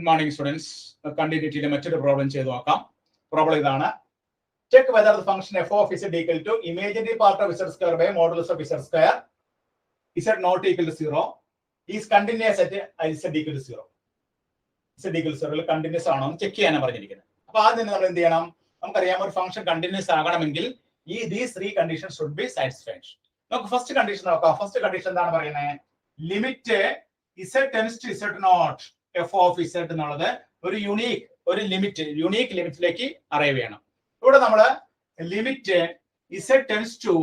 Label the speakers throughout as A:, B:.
A: Good morning, students. Continuity method problem ചെയ്തു നോക്കാം. Problem ഇതാണ്. Check whether the function f of z equal to imaginary part of z square by modulus of z square z not equal to 0 is continuous at z equal to 0. z equal to 0 continuous ആണോ എന്ന് check ചെയ്യാനാണ് പറഞ്ഞിരിക്കുന്നത്. അപ്പോൾ ആദ്യം നമ്മൾ എന്ത് ചെയ്യണം? നമുക്കറിയാം ഒരു ഫംഗ്ഷൻ കണ്ടിന്യൂസ് ആകണമെങ്കിൽ these three conditions should be satisfied. നമുക്ക് ഫസ്റ്റ് കണ്ടീഷൻ നോക്കാം. ഫസ്റ്റ് കണ്ടീഷൻ എന്താണ് പറയുന്നത്? Limit z tends to z naught f of z എന്നുള്ളത് ഒരു യൂണിക് ലിമിറ്റിലേക്ക് അറൈവ് ചെയ്യണം. ഇവിടെ നമ്മൾ limit z tends to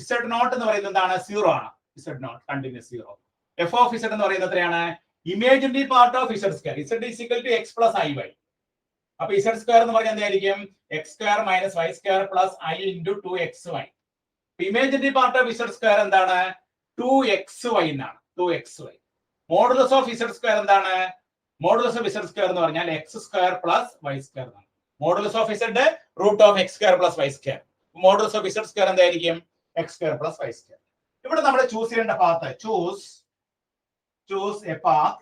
A: z naught എന്ന് പറയുന്നത് എന്താണ്? 0 ആണ്. z naught continuous 0. f of z എന്ന് പറയുന്നത് എത്രയാണ്? Imaginary part of z square. z is equal to x plus iy. അപ്പൊ z സ്ക്വയർ എന്ന് പറഞ്ഞാൽ എന്തായിരിക്കും? x square minus y square plus i into 2xy. Imaginary part of z square എന്താണ്? 2xy എന്നാണ്. 2xy. Modulus of z square എന്താണ്? Modulus of z square എന്ന് പറഞ്ഞാൽ x square plus y square എന്നാണ്. Modulus of z root of x square plus y square. Modulus of z square എന്തായിരിക്കും? x square plus y square. ഇവിടെ നമ്മൾ choose ചെയ്യേണ്ട path choose a path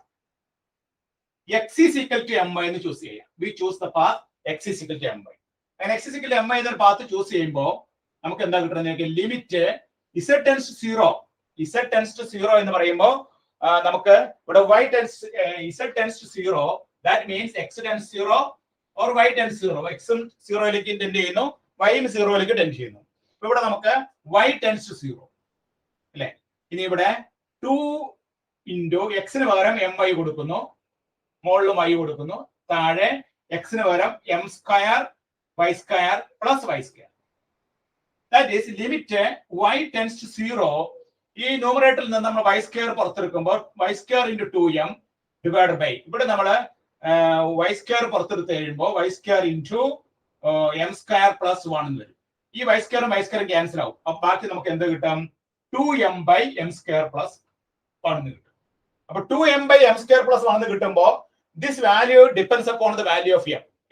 A: x is equal to my എന്ന് choose ചെയ്യാം. We choose the path x is equal to my. അങ്ങനെ x is equal to my എന്ന path choose ചെയ്യുമ്പോൾ നമുക്ക് എന്താ കിട്ടുന്നത്? ലിമിറ്റ് z tends to 0 എന്ന് പറയുമ്പോൾ നമുക്ക് ഇവിടെ z tends to 0, that means x tends 0 or y tends 0. x ഉം 0 ലേക്ക് ടെൻഡ് ചെയ്യുന്നു, y ഉം 0 ലേക്ക് ടെൻഡ് ചെയ്യുന്നു. അപ്പോൾ ഇവിടെ നമുക്ക് y tends to 0 അല്ലേ? ഇനി ഇവിടെ 2 into x ന് പകരം my കൊടുക്കുന്നു, മുകളിലും y കൊടുക്കുന്നു, താഴെ x ന് പകരം m square y square plus y square. That is limit y tends to 0. ഈ ന്യൂമറേറ്ററിൽ നിന്ന് നമ്മൾ y സ്ക്വയർ പുറത്തെടുക്കുമ്പോൾ y square into 2m divided by ഇവിടെ നമ്മൾ y സ്ക്വയർ പുറത്തെടുത്ത് കഴിയുമ്പോൾ y square into m square plus 1 എന്ന് വരും. ഈ y സ്ക്വയറും y സ്ക്വയറും ക്യാൻസൽ ആവും. അപ്പൊ ബാക്കി നമുക്ക് എന്ത് കിട്ടും? 2m by m square plus 1 എന്ന് കിട്ടും. അപ്പൊ 2m by m square plus 1 എന്ന് കിട്ടുമ്പോൾ this value depends upon the value of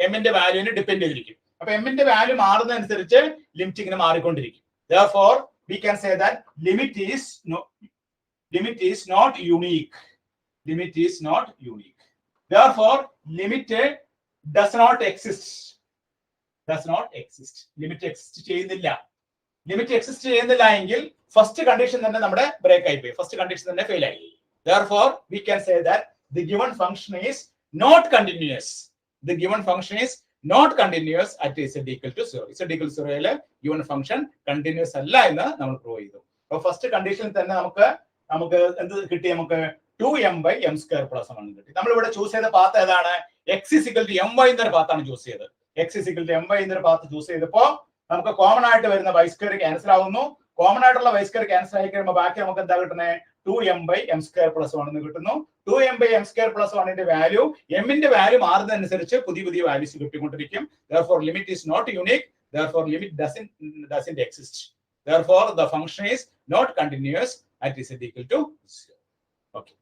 A: m ന്റെ വാല്യൂവിനെ ഡിപ്പെൻഡ് ചെയ്തിരിക്കും. അപ്പൊ m ന്റെ വാല്യൂ മാറുന്നതനുസരിച്ച് ലിമിറ്റ് ഇങ്ങനെ മാറിക്കൊണ്ടിരിക്കും. Therefore we can say that limit is not unique. Therefore limit does not exist. limit exist ചെയ്യുന്നില്ല എങ്കിൽ ഫസ്റ്റ് കണ്ടീഷൻ തന്നെ നമ്മുടെ ബ്രേക്ക് ആയി പോയി, ഫസ്റ്റ് കണ്ടീഷൻ തന്നെ ഫെയിൽ ആയി. Therefore we can say that the given function is not continuous. At z equal to 0. z equal to 0 യിലെ given function continuous അല്ല എന്ന് നമ്മൾ പ്രൂവ് ചെയ്തു. അപ്പോൾ ഫസ്റ്റ് കണ്ടീഷനിൽ തന്നെ നമുക്ക് എന്ത് കിട്ടി? നമുക്ക് 2m by m square plus 1 കിട്ടി. നമ്മൾ ഇവിടെ ചൂസ് ചെയ്ത പാത്ത് ഏതാണ്? x is equal to my എന്നൊരു പാത്താണ് ചൂസ് ചെയ്തത്. x is equal to my എന്നൊരു പാത്ത് ചൂസ് ചെയ്തപ്പോൾ നമുക്ക് കോമൺ ആയിട്ട് വരുന്ന y സ്ക്വയർ ക്യാൻസൽ ആവുന്നു. കോമൺ ആയിട്ടുള്ള y സ്ക്വയർ ക്യാൻസൽ ആയി കഴിയുമ്പോൾ ബാക്കി നമുക്ക് എന്താ കിട്ടുന്നത്? 2m by m square plus 1 എന്ന് കിട്ടുന്നു. 2m by m square plus 1 ന്റെ വാല്യൂ m ന്റെ വാല്യൂ മാറുന്നതനുസരിച്ച് പുതിയ values കിട്ടിക്കൊണ്ടിരിക്കും. Therefore limit is not unique. Therefore limit doesn't exist. Therefore the function is not continuous at z equal to 0. Okay.